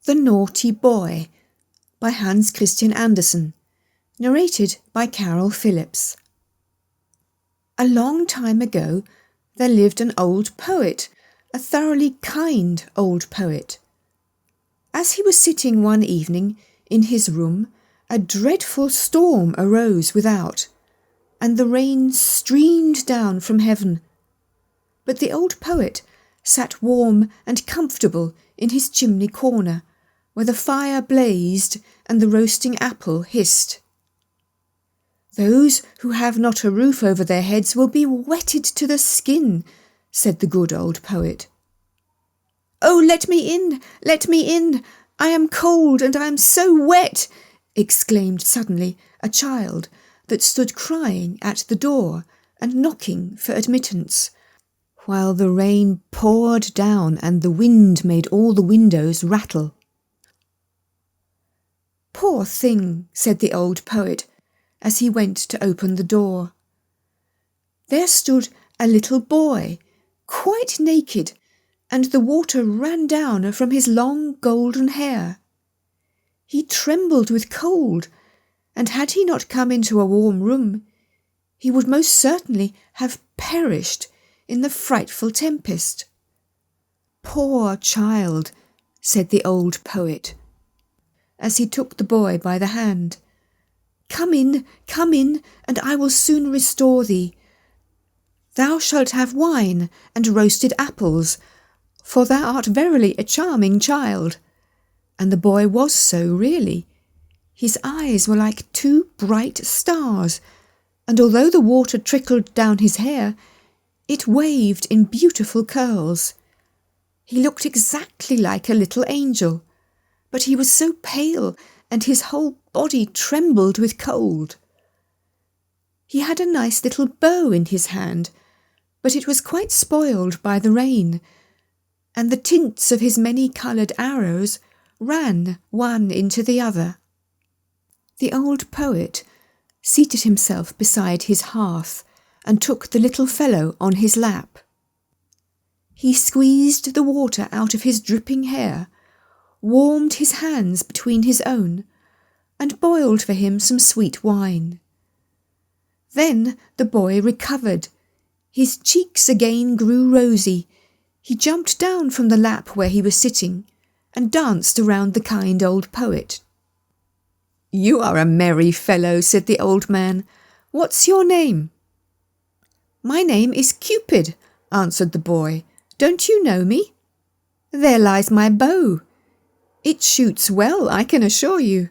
The Naughty Boy by Hans Christian Andersen, narrated by Carol Phillips. A long time ago there lived an old poet, a thoroughly kind old poet. As he was sitting one evening in his room, a dreadful storm arose without, and the rain streamed down from heaven. But the old poet sat warm and comfortable in his chimney corner, where the fire blazed and the roasting apple hissed. "Those who have not a roof over their heads will be wetted to the skin," said the good old poet. "Oh, let me in! Let me in! I am cold and I am so wet!" exclaimed suddenly a child that stood crying at the door and knocking for admittance, while the rain poured down and the wind made all the windows rattle. "Poor thing," said the old poet, as he went to open the door. There stood a little boy, quite naked, and the water ran down from his long golden hair. He trembled with cold, and had he not come into a warm room, he would most certainly have perished in the frightful tempest. "Poor child," said the old poet, as he took the boy by the hand. Come in, and I will soon restore thee. Thou shalt have wine and roasted apples, for thou art verily a charming child." And the boy was so really. His eyes were like two bright stars, and although the water trickled down his hair, it waved in beautiful curls. He looked exactly like a little angel, but he was so pale and his whole body trembled with cold. He had a nice little bow in his hand, but it was quite spoiled by the rain, and the tints of his many-coloured arrows ran one into the other. The old poet seated himself beside his hearth and took the little fellow on his lap. He squeezed the water out of his dripping hair, warmed his hands between his own, and boiled for him some sweet wine. Then the boy recovered. His cheeks again grew rosy. He jumped down from the lap where he was sitting and danced around the kind old poet. "You are a merry fellow," said the old man. "What's your name?" "My name is Cupid," answered the boy. "Don't you know me? There lies my bow. It shoots well, I can assure you.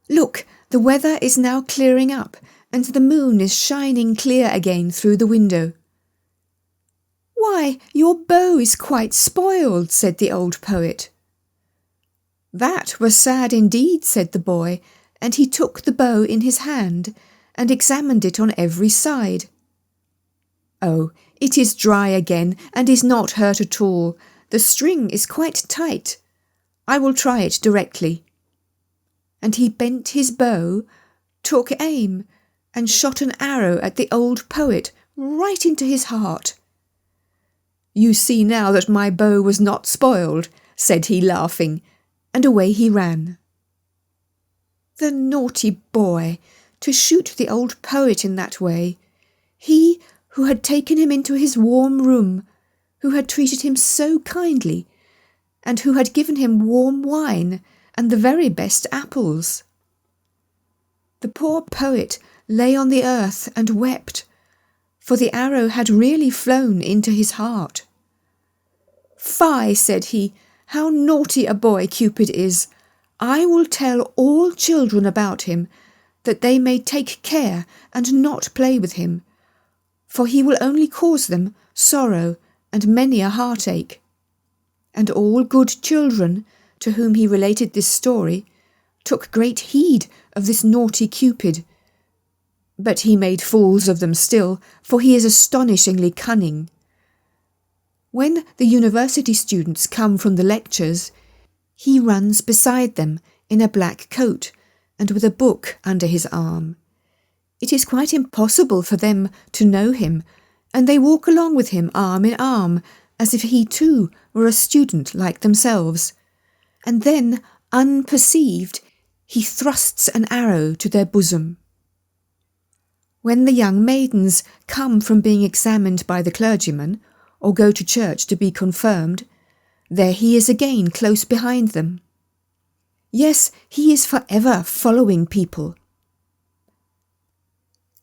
Look, the weather is now clearing up, and the moon is shining clear again through the window." "Why, your bow is quite spoiled," said the old poet. "That was sad indeed," said the boy, and he took the bow in his hand and examined it on every side. "Oh, it is dry again and is not hurt at all. The string is quite tight. I will try it directly." And he bent his bow, took aim, and shot an arrow at the old poet right into his heart. "You see now that my bow was not spoiled," said he, laughing, and away he ran. The naughty boy, to shoot the old poet in that way, he who had taken him into his warm room, who had treated him so kindly, and who had given him warm wine and the very best apples. The poor poet lay on the earth and wept, for the arrow had really flown into his heart. "Fie," said he, "how naughty a boy Cupid is! I will tell all children about him, that they may take care and not play with him, for he will only cause them sorrow and many a heartache." And all good children, to whom he related this story, took great heed of this naughty Cupid. But he made fools of them still, for he is astonishingly cunning. When the university students come from the lectures, he runs beside them in a black coat and with a book under his arm. It is quite impossible for them to know him, and they walk along with him arm in arm, as if he too were a student like themselves. and then, unperceived, he thrusts an arrow to their bosom. When the young maidens come from being examined by the clergyman, or go to church to be confirmed, there he is again close behind them. Yes, he is forever following people.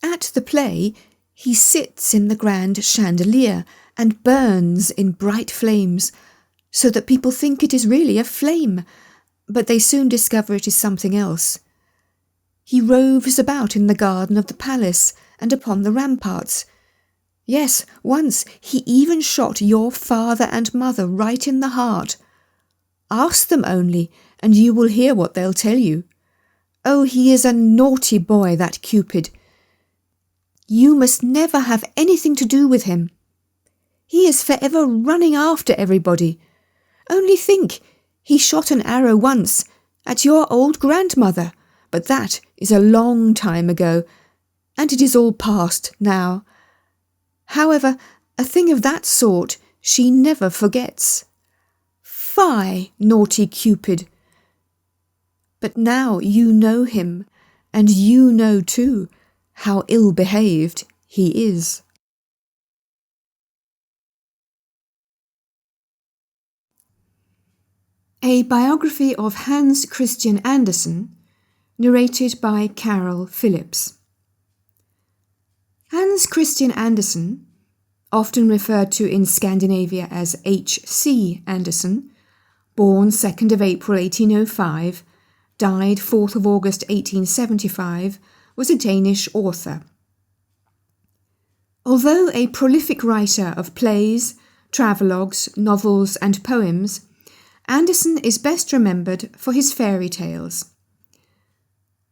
At the play, he sits in the grand chandelier and burns in bright flames, so that people think it is really a flame, but they soon discover it is something else. He roves about in the garden of the palace and upon the ramparts. Yes, once he even shot your father and mother right in the heart. Ask them only, and you will hear what they'll tell you. Oh, he is a naughty boy, that Cupid. You must never have anything to do with him. He is forever running after everybody. Only think, he shot an arrow once at your old grandmother, but that is a long time ago, and it is all past now. However, a thing of that sort she never forgets. Fie, naughty Cupid! But now you know him, and you know too how ill-behaved he is. A biography of Hans Christian Andersen, narrated by Carol Phillips. Hans Christian Andersen, often referred to in Scandinavia as H.C. Andersen, born 2nd of April 1805, died 4th of August 1875, was a Danish author. Although a prolific writer of plays, travelogues, novels and poems, Andersen is best remembered for his fairy tales.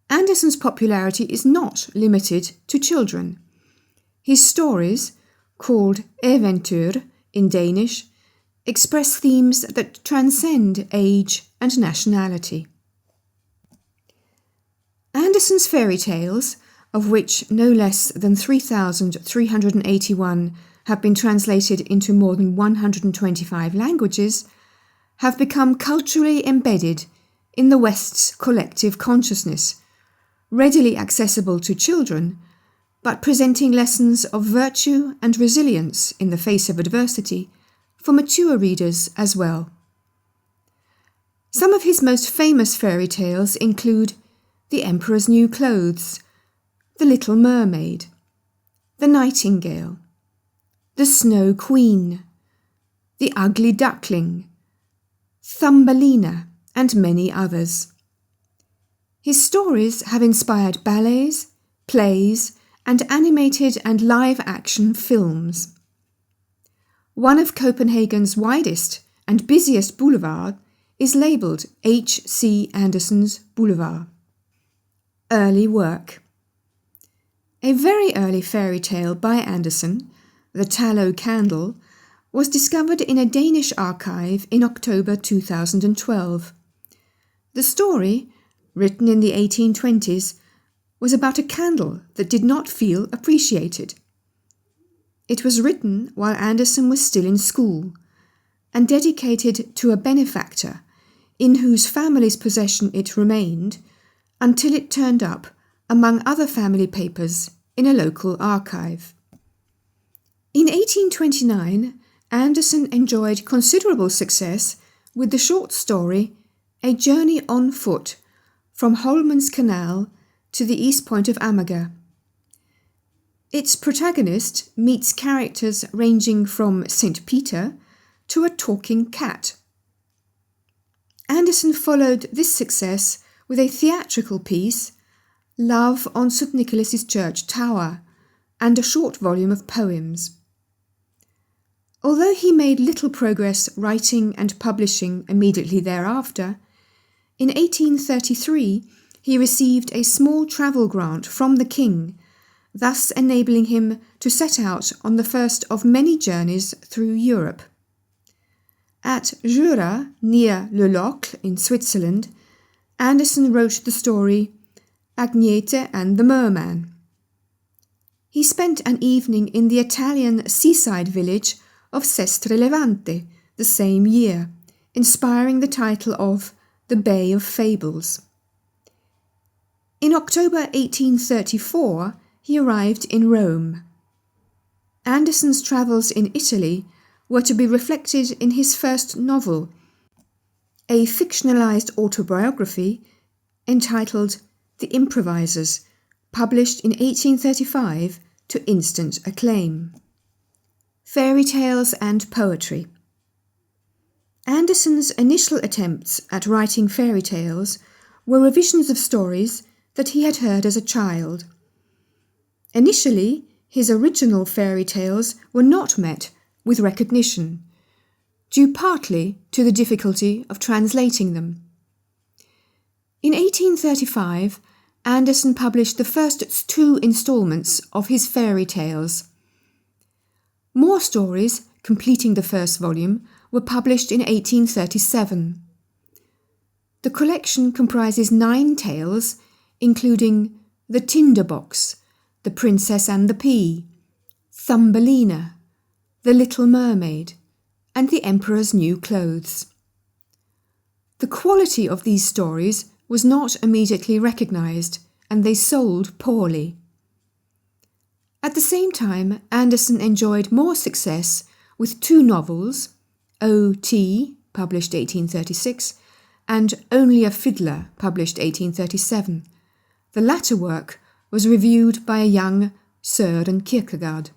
Andersen's popularity is not limited to children. His stories, called eventyr in Danish, express themes that transcend age and nationality. Andersen's fairy tales, of which no less than 3,381 have been translated into more than 125 languages, have become culturally embedded in the West's collective consciousness, readily accessible to children, but presenting lessons of virtue and resilience in the face of adversity for mature readers as well. Some of his most famous fairy tales include The Emperor's New Clothes, The Little Mermaid, The Nightingale, The Snow Queen, The Ugly Duckling, Thumbelina, and many others. His stories have inspired ballets, plays, and animated and live-action films. One of Copenhagen's widest and busiest boulevard is labelled H.C. Andersen's Boulevard. Early work. A very early fairy tale by Andersen, The Tallow Candle, was discovered in a Danish archive in October 2012. The story, written in the 1820s, was about a candle that did not feel appreciated. It was written while Andersen was still in school and dedicated to a benefactor in whose family's possession it remained until it turned up among other family papers in a local archive. In 1829, Andersen enjoyed considerable success with the short story A Journey on Foot from Holman's Canal to the east point of Amager. Its protagonist meets characters ranging from St. Peter to a talking cat. Andersen followed this success with a theatrical piece, Love on St. Nicholas's Church Tower, and a short volume of poems. Although he made little progress writing and publishing immediately thereafter, in 1833 he received a small travel grant from the king, thus enabling him to set out on the first of many journeys through Europe. At Jura, near Le Locle in Switzerland, Andersen wrote the story Agnete and the Merman. He spent an evening in the Italian seaside village of Sestre Levante the same year, inspiring the title of The Bay of Fables. In October 1834, he arrived in Rome. Andersen's travels in Italy were to be reflected in his first novel, a fictionalized autobiography entitled The Improvisers, published in 1835 to instant acclaim. Fairy tales and poetry. Andersen's initial attempts at writing fairy tales were revisions of stories that he had heard as a child. Initially, his original fairy tales were not met with recognition, due partly to the difficulty of translating them. In 1835, Andersen published the first 2 installments of his fairy tales. More stories, completing the first volume, were published in 1837. The collection comprises 9 tales, including The Tinder Box, The Princess and the Pea, Thumbelina, The Little Mermaid, and The Emperor's New Clothes. The quality of these stories was not immediately recognised, and they sold poorly. At the same time, Andersen enjoyed more success with 2 novels, O.T., published 1836, and Only a Fiddler, published 1837. The latter work was reviewed by a young Søren Kierkegaard.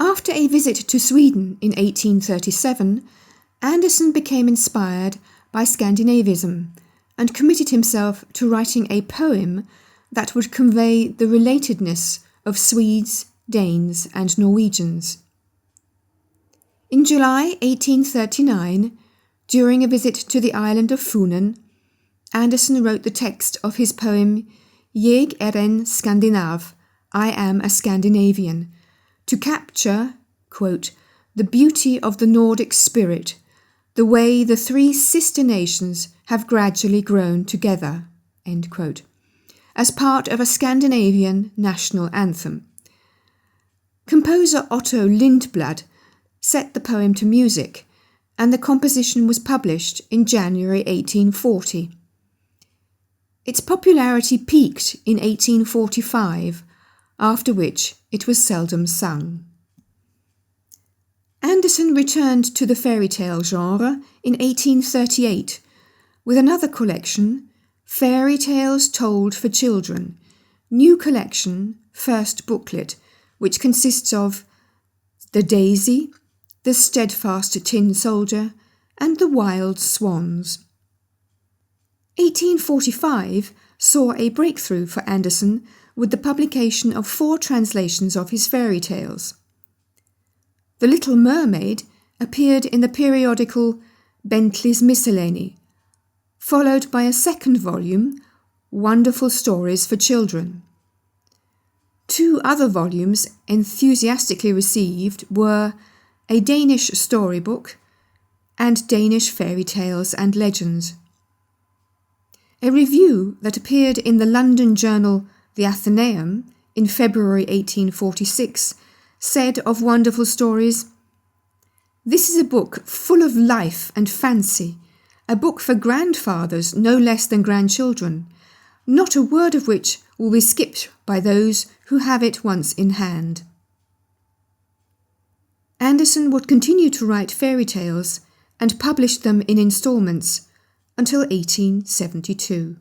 After a visit to Sweden in 1837, Andersen became inspired by Scandinavism and committed himself to writing a poem that would convey the relatedness of Swedes, Danes, and Norwegians. In July 1839, during a visit to the island of Funen, Andersen wrote the text of his poem Jeg en Skandinav, I am a Scandinavian, to capture, quote, the beauty of the Nordic spirit, the way the 3 sister nations have gradually grown together, end quote, as part of a Scandinavian national anthem. Composer Otto Lindblad set the poem to music, and the composition was published in January 1840. Its popularity peaked in 1845, after which it was seldom sung. Andersen returned to the fairy tale genre in 1838 with another collection, Fairy Tales Told for Children, new collection, first booklet, which consists of The Daisy, The Steadfast Tin Soldier, and The Wild Swans. 1845 saw a breakthrough for Andersen with the publication of 4 translations of his fairy tales. The Little Mermaid appeared in the periodical Bentley's Miscellany, followed by a second volume, Wonderful Stories for Children. 2 other volumes enthusiastically received were A Danish Storybook and Danish Fairy Tales and Legends. A review that appeared in the London journal The Athenaeum in February 1846 said of Wonderful Stories, "This is a book full of life and fancy, a book for grandfathers no less than grandchildren, not a word of which will be skipped by those who have it once in hand." Andersen would continue to write fairy tales and publish them in instalments until 1872.